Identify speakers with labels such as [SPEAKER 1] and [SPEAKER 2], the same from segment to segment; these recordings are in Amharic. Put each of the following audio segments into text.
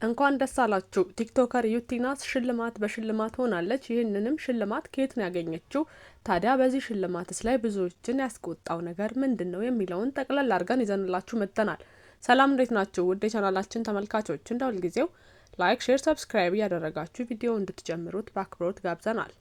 [SPEAKER 1] እንኳን ደስ አላችሁ! ቲክቶከር ዩቲናስ ሽልማት በሽልማት ሆናለች። ይህንንም ሽልማት ከየት ነው ያገኘችው? ታዲያ በዚህ ሽልማትስ ላይ ብዙዎችን ያስቆጣው ነገር ምንድነው የሚለውን ጠቅለል አድርገን ይዘንላችሁ መጥተናል። ሰላም እንዴት ናችሁ? ውድ የቻናላችን ተመልካቾች እንደ ሁልጊዜው ላይክ፣ ሼር፣ ሰብስክራይብ እያደረጋችሁ ቪዲዮ እንድትጀምሩት በአክብሮት ጋብዘናል።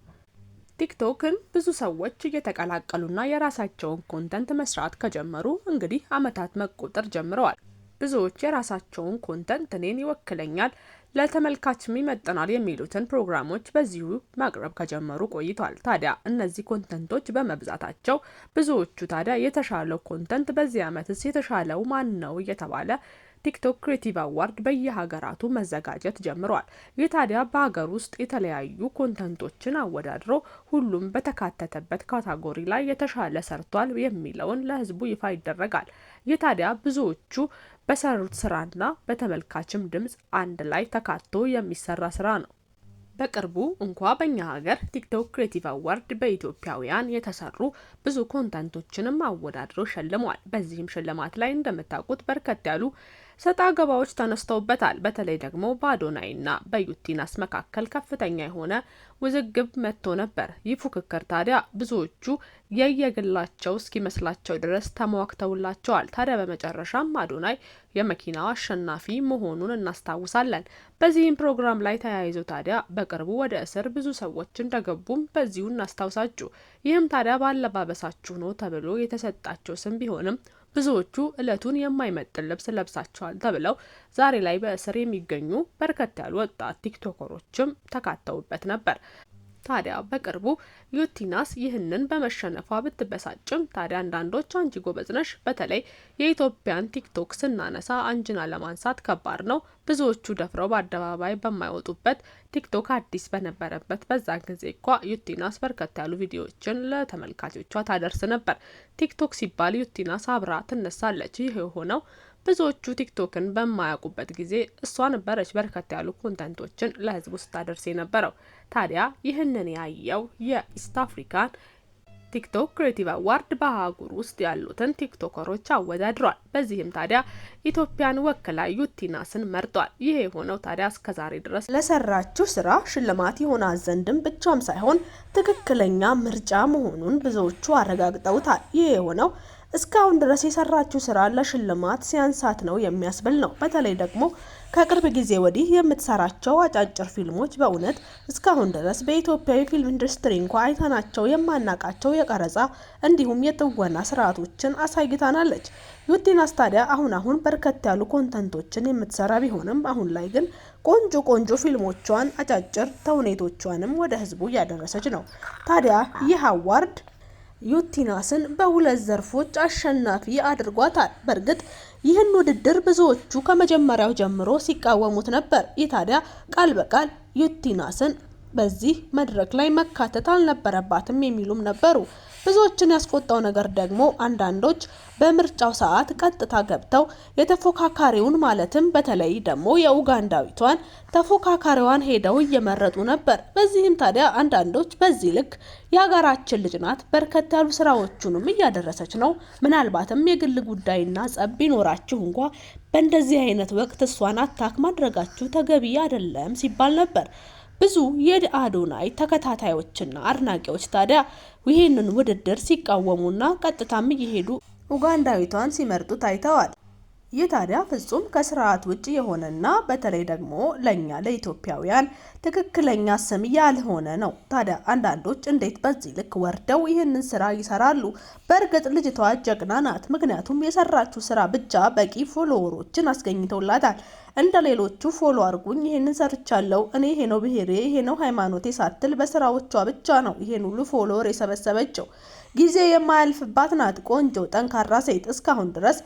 [SPEAKER 1] ቲክቶክን ብዙ ሰዎች እየተቀላቀሉና የራሳቸውን ኮንተንት መስራት ከጀመሩ እንግዲህ አመታት መቆጠር ጀምረዋል። ብዙዎች የራሳቸውን ኮንተንት እኔን ይወክለኛል፣ ለተመልካችም ይመጥናል የሚሉትን ፕሮግራሞች በዚሁ ማቅረብ ከጀመሩ ቆይቷል። ታዲያ እነዚህ ኮንተንቶች በመብዛታቸው ብዙዎቹ ታዲያ የተሻለው ኮንተንት በዚህ አመትስ የተሻለው ማን ነው እየተባለ ቲክቶክ ክሬቲቭ አዋርድ በየሀገራቱ መዘጋጀት ጀምሯል። ይህ ታዲያ በሀገር ውስጥ የተለያዩ ኮንተንቶችን አወዳድሮ ሁሉም በተካተተበት ካታጎሪ ላይ የተሻለ ሰርቷል የሚለውን ለህዝቡ ይፋ ይደረጋል። ይህ ታዲያ ብዙዎቹ በሰሩት ስራና በተመልካችም ድምጽ አንድ ላይ ተካቶ የሚሰራ ስራ ነው። በቅርቡ እንኳ በእኛ ሀገር ቲክቶክ ክሬቲቭ አዋርድ በኢትዮጵያውያን የተሰሩ ብዙ ኮንተንቶችንም አወዳድሮ ሸልሟል። በዚህም ሽልማት ላይ እንደምታውቁት በርከት ያሉ ሰጣ ገባዎች ተነስተውበታል። በተለይ ደግሞ በአዶናይና በዩቲናስ መካከል ከፍተኛ የሆነ ውዝግብ መጥቶ ነበር። ይህ ፉክክር ታዲያ ብዙዎቹ የየግላቸው እስኪመስላቸው ድረስ ተሟግተውላቸዋል። ታዲያ በመጨረሻም አዶናይ የመኪናው አሸናፊ መሆኑን እናስታውሳለን። በዚህም ፕሮግራም ላይ ተያይዞ ታዲያ በቅርቡ ወደ እስር ብዙ ሰዎች እንደገቡም በዚሁ እናስታውሳችሁ። ይህም ታዲያ ባለባበሳችሁ ነው ተብሎ የተሰጣቸው ስም ቢሆንም ብዙዎቹ እለቱን የማይመጥን ልብስ ለብሳቸዋል ተብለው ዛሬ ላይ በእስር የሚገኙ በርከት ያሉ ወጣት ቲክቶከሮችም ተካተውበት ነበር። ታዲያ በቅርቡ ዩቲናስ ይህንን በመሸነፏ ብትበሳጭም ታዲያ አንዳንዶች አንቺ ጎበዝ ነሽ፣ በተለይ የኢትዮጵያን ቲክቶክ ስናነሳ አንጅና ለማንሳት ከባድ ነው፣ ብዙዎቹ ደፍረው በአደባባይ በማይወጡበት ቲክቶክ አዲስ በነበረበት በዛ ጊዜ እንኳ ዩቲናስ በርከት ያሉ ቪዲዮዎችን ለተመልካቾቿ ታደርስ ነበር። ቲክቶክ ሲባል ዩቲናስ አብራ ትነሳለች። ይህ የሆነው ብዙዎቹ ቲክቶክን በማያውቁበት ጊዜ እሷ ነበረች በርከት ያሉ ኮንተንቶችን ለህዝቡ ስታደርስ የነበረው። ታዲያ ይህንን ያየው የኢስት አፍሪካን ቲክቶክ ክሬቲቭ አዋርድ በአህጉር ውስጥ ያሉትን ቲክቶከሮች አወዳድሯል። በዚህም ታዲያ ኢትዮጵያን ወክላ ዩቲናስን መርጧል። ይሄ የሆነው ታዲያ እስከዛሬ ድረስ ለሰራችው ስራ ሽልማት ይሆናል ዘንድም ብቻም ሳይሆን ትክክለኛ ምርጫ መሆኑን ብዙዎቹ አረጋግጠውታል። ይሄ የሆነው እስካሁን ድረስ የሰራችው ስራ ለሽልማት ሲያንሳት ነው የሚያስብል ነው። በተለይ ደግሞ ከቅርብ ጊዜ ወዲህ የምትሰራቸው አጫጭር ፊልሞች በእውነት እስካሁን ድረስ በኢትዮጵያዊ ፊልም ኢንዱስትሪ እንኳ አይተናቸው የማናቃቸው የቀረጻ እንዲሁም የትወና ስርዓቶችን አሳይታናለች። ዩቲናስ ታዲያ አሁን በርከት ያሉ ኮንተንቶችን የምትሰራ ቢሆንም አሁን ላይ ግን ቆንጆ ፊልሞቿን አጫጭር ተውኔቶቿንም ወደ ህዝቡ እያደረሰች ነው። ታዲያ ይህ አዋርድ ዩቲናስን በሁለት ዘርፎች አሸናፊ አድርጓታል። በእርግጥ ይህን ውድድር ብዙዎቹ ከመጀመሪያው ጀምሮ ሲቃወሙት ነበር። ይህ ታዲያ ቃል በቃል ዩቲናስን በዚህ መድረክ ላይ መካተት አልነበረባትም የሚሉም ነበሩ። ብዙዎችን ያስቆጣው ነገር ደግሞ አንዳንዶች በምርጫው ሰዓት ቀጥታ ገብተው የተፎካካሪውን ማለትም በተለይ ደግሞ የኡጋንዳዊቷን ተፎካካሪዋን ሄደው እየመረጡ ነበር። በዚህም ታዲያ አንዳንዶች በዚህ ልክ የሀገራችን ልጅ ናት፣ በርከት ያሉ ስራዎቹንም እያደረሰች ነው፣ ምናልባትም የግል ጉዳይና ጸብ ቢኖራችሁ እንኳ በእንደዚህ አይነት ወቅት እሷን አታክ ማድረጋችሁ ተገቢ አይደለም ሲባል ነበር። ብዙ የአዶናይ ተከታታዮችና አድናቂዎች ታዲያ ይህንን ውድድር ሲቃወሙና ቀጥታም እየሄዱ ኡጋንዳዊቷን ሲመርጡ ታይተዋል። ይህ ታዲያ ፍጹም ከስርዓት ውጭ የሆነና በተለይ ደግሞ ለኛ ለኢትዮጵያውያን ትክክለኛ ስም ያልሆነ ነው። ታዲያ አንዳንዶች እንዴት በዚህ ልክ ወርደው ይህንን ስራ ይሰራሉ? በእርግጥ ልጅቷ ጀግና ናት። ምክንያቱም የሰራችው ስራ ብቻ በቂ ፎሎወሮችን አስገኝተውላታል። እንደ ሌሎቹ ፎሎ አርጉኝ፣ ይሄንን ሰርቻለሁ፣ እኔ ይሄ ነው ብሄሬ፣ ይሄ ነው ሃይማኖቴ ሳትል በስራዎቿ ብቻ ነው ይሄን ሁሉ ፎሎወር የሰበሰበችው። ጊዜ የማያልፍባት ናት። ቆንጆ ጠንካራ ሴት። እስካሁን ድረስ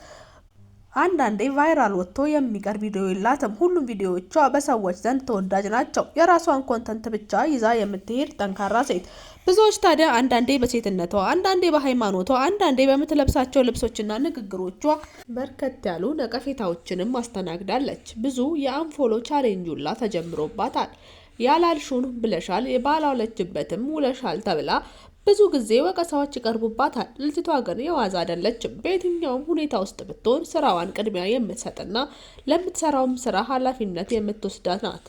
[SPEAKER 1] አንዳንዴ ቫይራል ወጥቶ የሚቀር ቪዲዮ የላትም። ሁሉም ቪዲዮዎቿ በሰዎች ዘንድ ተወዳጅ ናቸው። የራሷን ኮንተንት ብቻ ይዛ የምትሄድ ጠንካራ ሴት። ብዙዎች ታዲያ አንዳንዴ በሴትነቷ፣ አንዳንዴ በሃይማኖቷ፣ አንዳንዴ በምትለብሳቸው ልብሶችና ንግግሮቿ በርከት ያሉ ነቀፌታዎችንም አስተናግዳለች። ብዙ የአንፎሎ ቻሌንጅ ሁላ ተጀምሮባታል። ያላልሹን ብለሻል፣ ባላዋለችበትም ውለሻል ተብላ ብዙ ጊዜ ወቀሳዎች ይቀርቡባታል። ልጅቷ ግን የዋዛ አይደለችም። በየትኛውም ሁኔታ ውስጥ ብትሆን ስራዋን ቅድሚያ የምትሰጥና ለምትሰራውም ስራ ኃላፊነት የምትወስዳት ናት።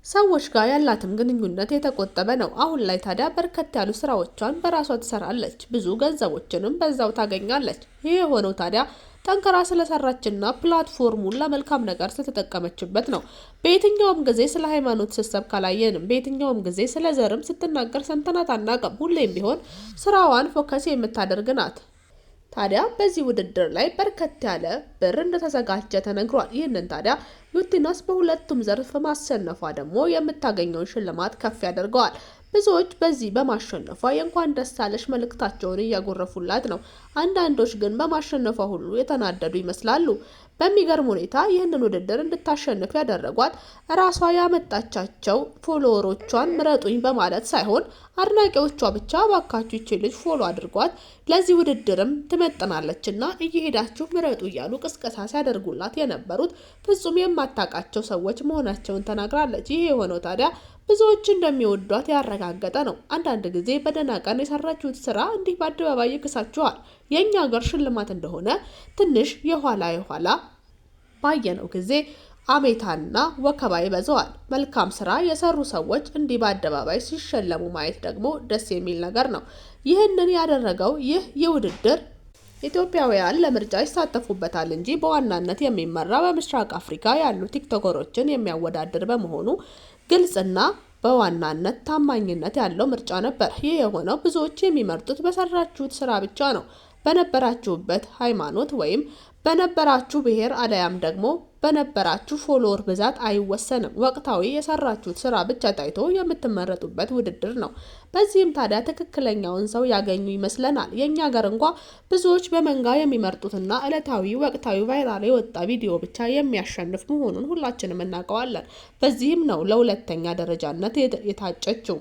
[SPEAKER 1] ሰዎች ጋር ያላትም ግንኙነት የተቆጠበ ነው። አሁን ላይ ታዲያ በርከት ያሉ ስራዎቿን በራሷ ትሰራለች፣ ብዙ ገንዘቦችንም በዛው ታገኛለች። ይህ የሆነው ታዲያ ጠንከራ ስለሰራችና ፕላትፎርሙን ለመልካም ነገር ስለተጠቀመችበት ነው። በየትኛውም ጊዜ ስለ ሃይማኖት ስትሰብክ ካላየንም፣ በየትኛውም ጊዜ ስለ ዘርም ስትናገር ሰምተናት አናውቅም። ሁሌም ቢሆን ስራዋን ፎከስ የምታደርግ ናት። ታዲያ በዚህ ውድድር ላይ በርከት ያለ ብር እንደተዘጋጀ ተነግሯል። ይህንን ታዲያ ዩቲናስ በሁለቱም ዘርፍ ማሸነፏ ደግሞ የምታገኘውን ሽልማት ከፍ ያደርገዋል። ብዙዎች በዚህ በማሸነፏ የእንኳን ደስ አለሽ መልእክታቸውን እያጎረፉላት ነው። አንዳንዶች ግን በማሸነፏ ሁሉ የተናደዱ ይመስላሉ። በሚገርም ሁኔታ ይህንን ውድድር እንድታሸንፍ ያደረጓት ራሷ ያመጣቻቸው ፎሎወሮቿን ምረጡኝ በማለት ሳይሆን አድናቂዎቿ ብቻ ባካችሁ ይቺ ልጅ ፎሎ አድርጓት ለዚህ ውድድርም ትመጥናለችና እየሄዳችሁ ምረጡ እያሉ ቅስቀሳ ሲያደርጉላት የነበሩት ፍጹም የማታውቃቸው ሰዎች መሆናቸውን ተናግራለች። ይህ የሆነው ታዲያ ብዙዎች እንደሚወዷት ያረጋገጠ ነው። አንዳንድ ጊዜ በደህና ቀን የሰራችሁት ስራ እንዲህ በአደባባይ ይክሳችኋል። የእኛ ሀገር ሽልማት እንደሆነ ትንሽ የኋላ ባየነው ጊዜ አሜታና ወከባ ይበዛዋል። መልካም ስራ የሰሩ ሰዎች እንዲህ በአደባባይ ሲሸለሙ ማየት ደግሞ ደስ የሚል ነገር ነው። ይህንን ያደረገው ይህ ውድድር ኢትዮጵያውያን ለምርጫ ይሳተፉበታል እንጂ በዋናነት የሚመራ በምስራቅ አፍሪካ ያሉ ቲክቶከሮችን የሚያወዳድር በመሆኑ ግልጽና በዋናነት ታማኝነት ያለው ምርጫ ነበር። ይህ የሆነው ብዙዎች የሚመርጡት በሰራችሁት ስራ ብቻ ነው። በነበራችሁበት ሃይማኖት ወይም በነበራችሁ ብሔር አለያም ደግሞ በነበራችሁ ፎሎወር ብዛት አይወሰንም። ወቅታዊ የሰራችሁት ስራ ብቻ ታይቶ የምትመረጡበት ውድድር ነው። በዚህም ታዲያ ትክክለኛውን ሰው ያገኙ ይመስለናል። የኛ ሀገር እንኳ ብዙዎች በመንጋ የሚመርጡትና ዕለታዊ ወቅታዊ ቫይራል የወጣ ቪዲዮ ብቻ የሚያሸንፍ መሆኑን ሁላችንም እናውቀዋለን። በዚህም ነው ለሁለተኛ ደረጃነት የታጨችው።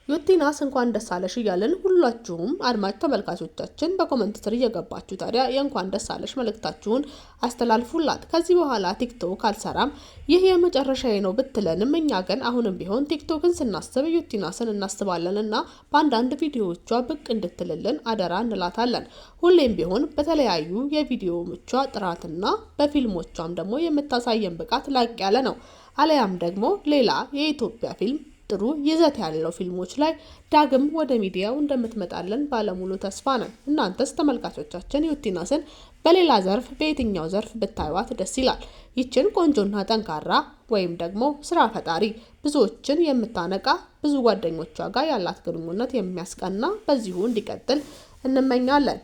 [SPEAKER 1] ዩቲናስ እንኳን ደስ አለሽ እያልን ሁላችሁም አድማጭ ተመልካቾቻችን በኮሜንት ስር እየገባችሁ ታዲያ የእንኳን ደስ አለሽ መልእክታችሁን አስተላልፉላት። ከዚህ በኋላ ቲክቶክ አልሰራም ይህ የመጨረሻዬ ነው ብትለንም እኛ ግን አሁንም ቢሆን ቲክቶክን ስናስብ ዩቲናስን እናስባለን እና በአንዳንድ ቪዲዮዎቿ ብቅ እንድትልልን አደራ እንላታለን። ሁሌም ቢሆን በተለያዩ የቪዲዮዎቿ ጥራትና በፊልሞቿም ደግሞ የምታሳየን ብቃት ላቅ ያለ ነው። አለያም ደግሞ ሌላ የኢትዮጵያ ፊልም ጥሩ ይዘት ያለው ፊልሞች ላይ ዳግም ወደ ሚዲያው እንደምትመጣለን ባለሙሉ ተስፋ ነን። እናንተስ ተመልካቾቻችን ዩቲናስን በሌላ ዘርፍ በየትኛው ዘርፍ ብታዩት ደስ ይላል? ይችን ቆንጆና ጠንካራ ወይም ደግሞ ስራ ፈጣሪ ብዙዎችን የምታነቃ ብዙ ጓደኞቿ ጋር ያላት ግንኙነት የሚያስቀና በዚሁ እንዲቀጥል እንመኛለን።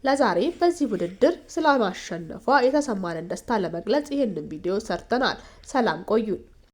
[SPEAKER 1] ለዛሬ በዚህ ውድድር ስለማሸነፏ የተሰማንን ደስታ ለመግለጽ ይህንን ቪዲዮ ሰርተናል። ሰላም ቆዩን።